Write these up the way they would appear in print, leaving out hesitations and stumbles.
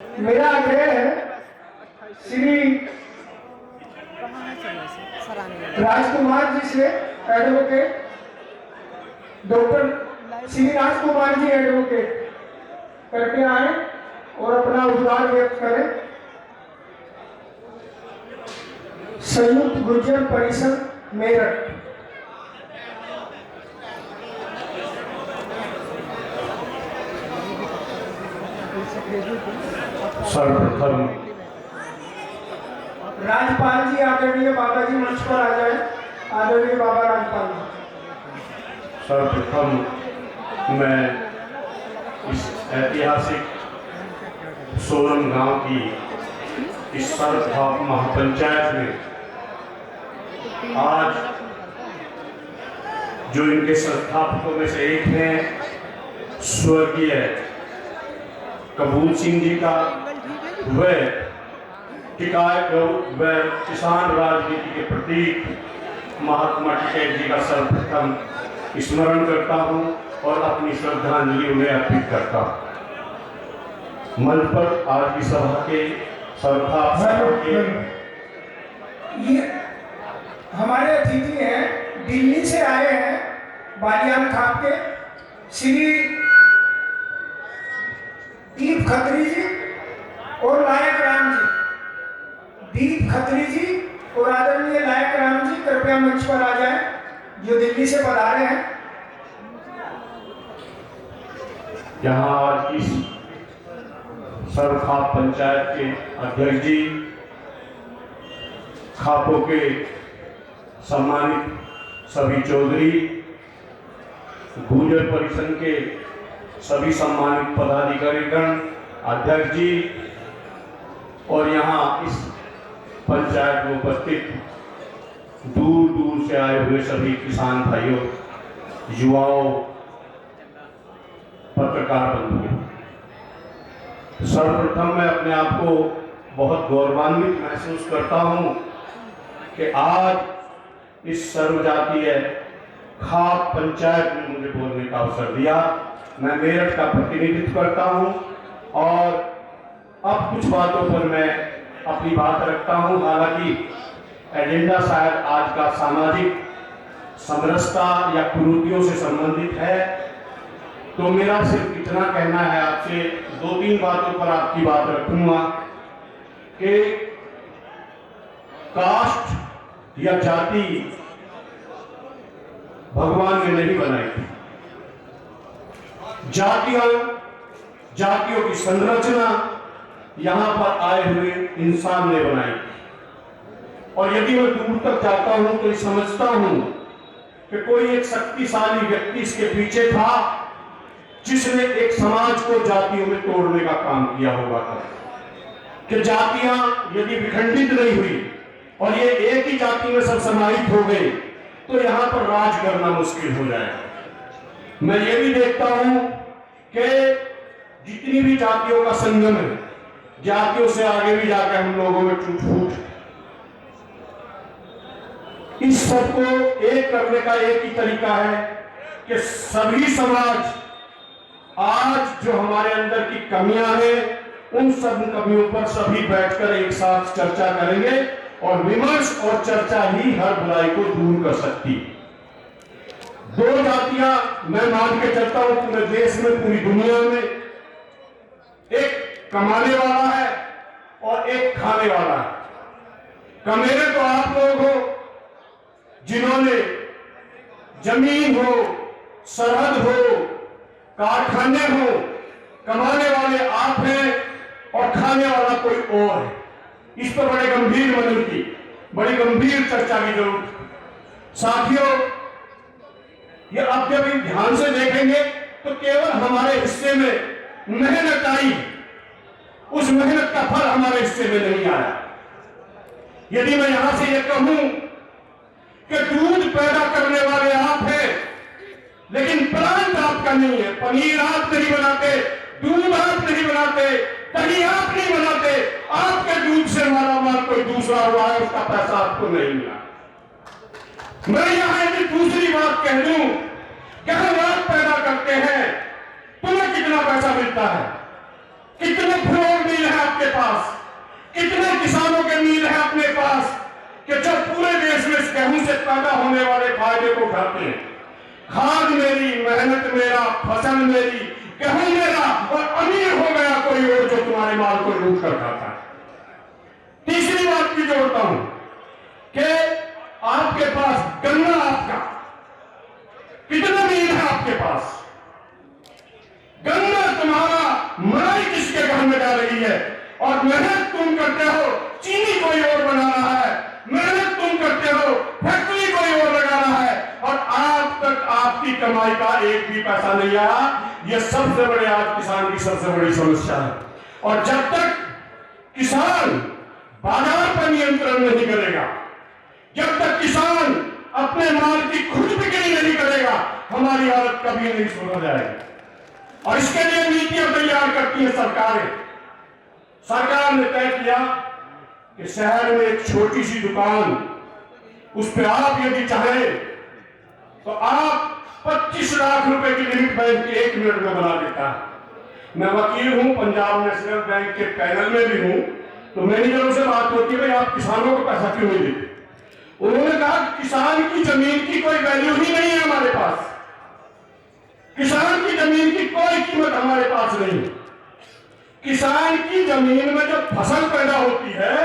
मेरा आग्रह है श्री राजकुमार जी से, advocate doctor Shri Rajkumar ji advocate करके आए और अपना उद्गार व्यक्त करें। संयुक्त गुर्जर परिषद मेरठ। सर्वप्रथम राजपाल जी, आदरणीय बाबा जी मंच पर आ जाए। आदरणीय बाबा राजपाल जी। सर्वप्रथम मैं इस ऐतिहासिक सोलन गांव की इस सर्वभाव महापंचायत में आज जो इनके संस्थापकों में से एक हैं स्वर्गीय कपूर सिंह जी का व टिकायत व किसान राजनीति के प्रतीक महात्मा टिकैत जी का सर्वप्रथम स्मरण करता हूं और अपनी श्रद्धांजलि उन्हें अर्पित करता हूं। मंच पर आज की सभा के ये हमारे अतिथि हैं, दिल्ली से आए हैं, बालियान खाप के श्री दीप खत्री जी और लायक राम जी। दीप खत्री जी और आदरणीय लायक राम जी कृपया मंच पर आ जाएं, जो दिल्ली से पधारे हैं। यहाँ आज इस सर्वखाप पंचायत के अध्यक्ष जी, खापों के सम्मानित सभी चौधरी, गुर्जर परिषद के सभी सम्मानित पदाधिकारीगण, अध्यक्ष जी और यहाँ इस पंचायत में उपस्थित दूर दूर से आए हुए सभी किसान भाइयों, युवाओं, पत्रकार बंधुओं, सर्वप्रथम मैं अपने आप को बहुत गौरवान्वित महसूस करता हूँ कि आज इस सर्वजातीय खाप पंचायत में मुझे बोलने का अवसर दिया। मैं मेरठ का प्रतिनिधित्व करता हूँ और अब कुछ बातों पर मैं अपनी बात रखता हूँ। हालांकि एजेंडा शायद आज का सामाजिक समरसता या कुरीतियों से संबंधित है, तो मेरा सिर्फ इतना कहना है आपसे, दो तीन बातों पर आपकी बात रखूंगा कि कास्ट या जाति भगवान ने नहीं बनाई थी। जातियों की संरचना यहां पर आए हुए इंसान ने बनाई। और यदि मैं दूर तक जाता हूं तो समझता हूं कि कोई एक शक्तिशाली व्यक्ति इसके पीछे था जिसने एक समाज को जातियों में तोड़ने का काम किया होगा कि जातियां यदि विखंडित नहीं हुई और ये एक ही जाति में सब समाहित हो गए तो यहां पर राज करना मुश्किल हो जाएगा। मैं ये भी देखता हूं कि जितनी भी जातियों का संगम है, जातियों से आगे भी जाकर हम लोगों में टूट फूट, इस सबको एक करने का एक ही तरीका है कि सभी समाज आज जो हमारे अंदर की कमियां हैं उन सब कमियों पर सभी बैठकर एक साथ चर्चा करेंगे और विमर्श और चर्चा ही हर बुराई को दूर कर सकती। दो जातियां मैं मान के चलता हूं पूरे देश में, पूरी दुनिया में, एक कमाने वाला है और एक खाने वाला है। कमेरे तो आप लोग हो जिन्होंने जमीन हो, सरहद हो, कारखाने हो, कमाने वाले आप हैं और खाने वाला कोई और है। इस पर बड़े गंभीर मनन की, बड़ी गंभीर चर्चा की जरूरत। साथियों, ये आप जब ध्यान से देखेंगे तो केवल हमारे हिस्से में मेहनत आई, उस मेहनत का फल हमारे हिस्से में नहीं आया। यदि मैं यहां से यह कहूं कि दूध पैदा करने वाले आप हैं लेकिन प्लांट आपका नहीं है, पनीर आप नहीं बनाते, दूध आप नहीं बनाते, दही आप नहीं बनाते, आपके दूध से मालामाल कोई दूसरा हुआ है, उसका पैसा आपको नहीं मिला। मैं यहां यदि दूसरी बात कह दूं कि हम रात पैदा करते हैं, तुम्हें कितना पैसा मिलता है? कितने फ्लोर मिल है आपके पास, कितने किसानों के मिल है अपने पास कि जब पूरे देश में इस गेहूं से पैदा होने वाले फायदे को उठाते हैं। खाद मेरी, मेहनत मेरा, फसल मेरी, गेहूं मेरा, और अमीर हो गया कोई और जो तुम्हारे माल को लूट कर खाता है। तीसरी बात भी जोड़ता हूं कि आपके पास गन्ना, आपका कितना मील है आपके पास, गन्ना तुम्हारा, मलाई किसके घर में जा रही है, और मेहनत तुम करते हो, चीनी कोई और बना रहा है, मेहनत तुम करते हो, फैक्ट्री कोई और लगा रहा है, और आज तक आपकी कमाई का एक भी पैसा नहीं आया। यह सबसे बड़े आज किसान की सबसे बड़ी समस्या है। और जब तक किसान बाजार पर नियंत्रण नहीं करेगा, जब तक किसान अपने माल की खुद बिक्री नहीं करेगा, हमारी हालत कभी नहीं सुधर जाएगी। और इसके लिए नीतियां तैयार करती है सरकारें। सरकार ने तय किया कि शहर में एक छोटी सी दुकान, उस पर आप यदि चाहें तो आप 25 लाख रुपए की लिमिट बैंक 1 मिनट में बना देता है। मैं वकील हूं, पंजाब नेशनल बैंक के पैनल में भी हूं, तो मैनेजरों से बात होती है, भाई आप किसानों को पैसा क्यों नहीं देते? उन्होंने कहा किसान की जमीन की कोई वैल्यू ही नहीं है हमारे पास, किसान की जमीन की कोई कीमत हमारे पास नहीं। किसान की जमीन में जो फसल पैदा होती है,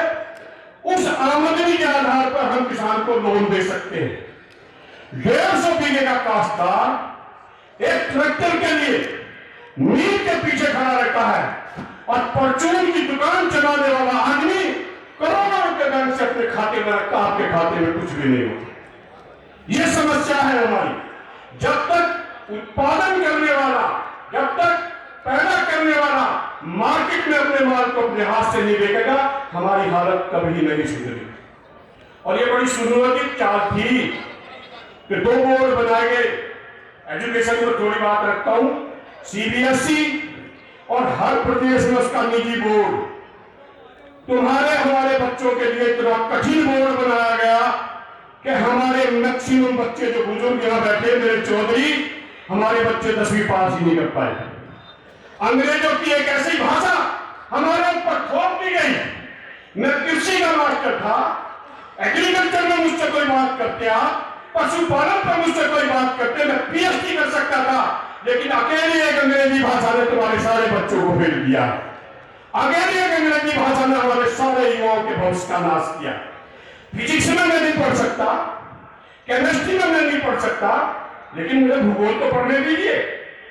उस आमदनी के आधार पर हम किसान को लोन दे सकते हैं। 150 बीघे का काश्तकार एक ट्रैक्टर के लिए मील के पीछे खड़ा रहता है, और परचून की दुकान चलाने वाला आदमी करोड़ों रुपए बैंक से अपने खाते में रखता, आपके खाते में कुछ भी नहीं होता। यह समस्या है हमारी। जब तक उत्पादन करने वाला, जब तक पैदा करने वाला मार्केट में अपने माल को अपने हाथ से नहीं बेचेगा, हमारी हालत कभी नहीं सुधरेगी। और ये बड़ी सुनियोजित चाल थी कि 2 बोर्ड बनाए गए। एजुकेशन में थोड़ी बात रखता हूं, सीबीएसई और हर प्रदेश में उसका निजी बोर्ड। तुम्हारे हमारे बच्चों के लिए इतना कठिन बोर्ड बनाया गया कि हमारे मैक्सिमम बच्चे जो बुजुर्ग यहां बैठे, मेरे चौधरी, हमारे बच्चे 10वीं पास ही नहीं कर पाए। अंग्रेजों की एक ऐसी भाषा हमारे ऊपर थोप दी गई। मैं कृषि का मास्टर था, एग्रीकल्चर में मुझसे कोई बात करते, आप पशुपालन पर मुझसे कोई बात करते, मैं पीएचडी कर सकता था, लेकिन अकेली एक अंग्रेजी भाषा ने तुम्हारे सारे बच्चों को फेल किया। अकेली एक अंग्रेजी भाषा ने हमारे सारे युवाओं के भविष्य का नाश किया। फिजिक्स में मैं नहीं पढ़ सकता, केमिस्ट्री में मैं नहीं पढ़ सकता, लेकिन मुझे भूगोल तो पढ़ने दीजिए।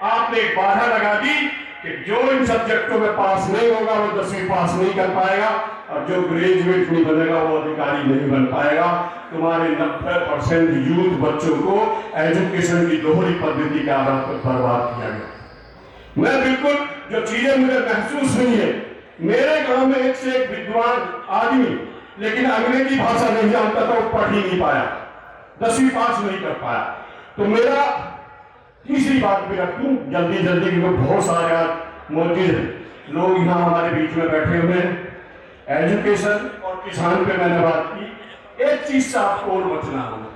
आपने एक बाधा लगा दी कि जो इन सब्जेक्टों में पास नहीं होगा वो 10वीं पास नहीं कर पाएगा, और जो ग्रेजुएट नहीं बनेगा वो अधिकारी नहीं बन पाएगा। तुम्हारे 90% यूथ बच्चों को एजुकेशन की दोहरी पद्धति के आधार पर बर्बाद किया गया। मैं बिल्कुल जो चीजें मुझे महसूस हुई है, मेरे गांव में एक से एक विद्वान आदमी, लेकिन अंग्रेजी भाषा नहीं जानता था, वो पढ़ ही नहीं पाया, 10वीं पास नहीं कर पाया। तो मेरा तीसरी बात भी रखूं जल्दी जल्दी, क्योंकि बहुत सारे मौजूद लोग यहाँ हमारे बीच में बैठे हुए हैं। एजुकेशन और किसान पे मैंने बात की। एक चीज से आपको और बचना होगा।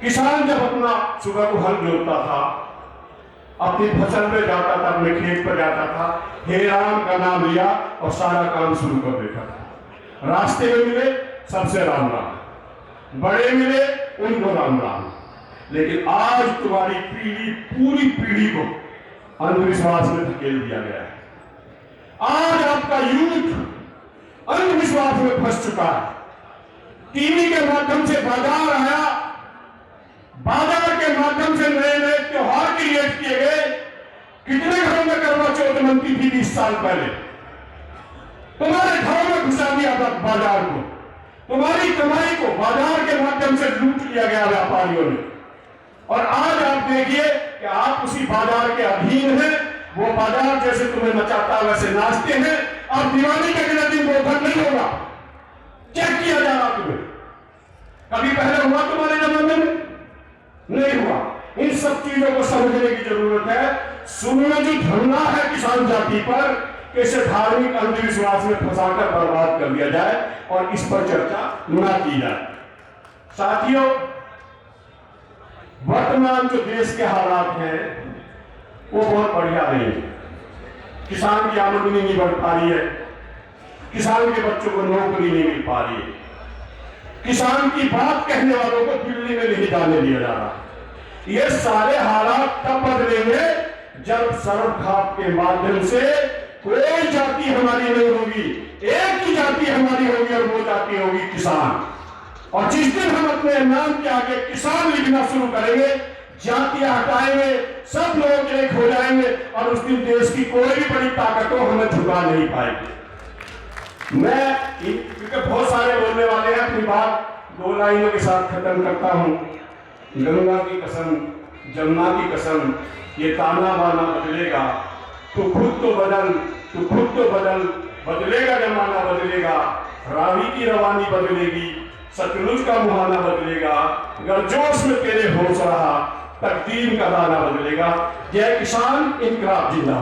किसान जब अपना सुबह को हल जोतता था, अपनी फसल पे जाता था, अपने खेत पर जाता था, हे राम का नाम लिया और सारा काम शुरू कर देता था। रास्ते में मिले सबसे राम राम, बड़े मिले उनको राम राम। लेकिन आज तुम्हारी पीढ़ी, पूरी पीढ़ी को अंधविश्वास में धकेल दिया गया है। आज आपका यूथ अंधविश्वास में फंस चुका है। टीवी के माध्यम से बाजार आया, बाजार के माध्यम से नए नए त्योहार क्रिएट किए गए। कितने घरों में करवा चौथ मनती थी 20 साल पहले? तुम्हारे घरों में घुसा दिया था बाजार को, तुम्हारी कमाई को बाजार के माध्यम से लूट लिया गया व्यापारियों ने। और आज आप देखिए कि आप उसी बाजार के अधीन हैं। वो बाजार जैसे तुम्हें नचाता वैसे नाचते हैं। अब दिवाली के दिन गोधन नहीं होगा, चेक किया जा रहा तुम्हें। कभी पहले हुआ तुम्हारे जमाने में? नहीं हुआ। इन सब चीजों को समझने की जरूरत है। शुरू में जो धरना है किसान जाति पर, इसे धार्मिक अंधविश्वास में फंसाकर बर्बाद कर दिया जाए और इस पर चर्चा न की जाए। साथियों, वर्तमान जो देश के हालात हैं वो बहुत बढ़िया नहीं है। किसान की आमदनी नहीं बढ़ पा रही है, किसान के बच्चों को नौकरी नहीं मिल पा रही है, किसान की बात कहने वालों को दिल्ली में नहीं जाने दिया जा रहा। ये सारे हालात तब बदलेंगे जब सर्वखाप के माध्यम से कोई जाति हमारी नहीं होगी, एक ही जाति हमारी होगी और वो जाति होगी किसान। और जिस दिन हम अपने नाम के आगे किसान लिखना शुरू करेंगे, जातियां हटाएंगे, सब लोग एक हो जाएंगे और उस दिन देश की कोई भी बड़ी ताकतों हमें झुका नहीं पाएगी। मैं क्योंकि बहुत सारे बोलने वाले हैं, अपनी बात 2 लाइनों के साथ खत्म करता हूं। गंगा की कसम, जमुना की कसम, ये ताना बाना बदलेगा, तू खुद तो बदल, तू खुद तो बदल, बदलेगा जमाना बदलेगा, रावी की रवानी बदलेगी, सतलुज का मुहाना बदलेगा, गर्जोश में तेरे होश रहा, तकदीर का दाना बदलेगा। जय किसान, इनकलाब जिंदाबाद।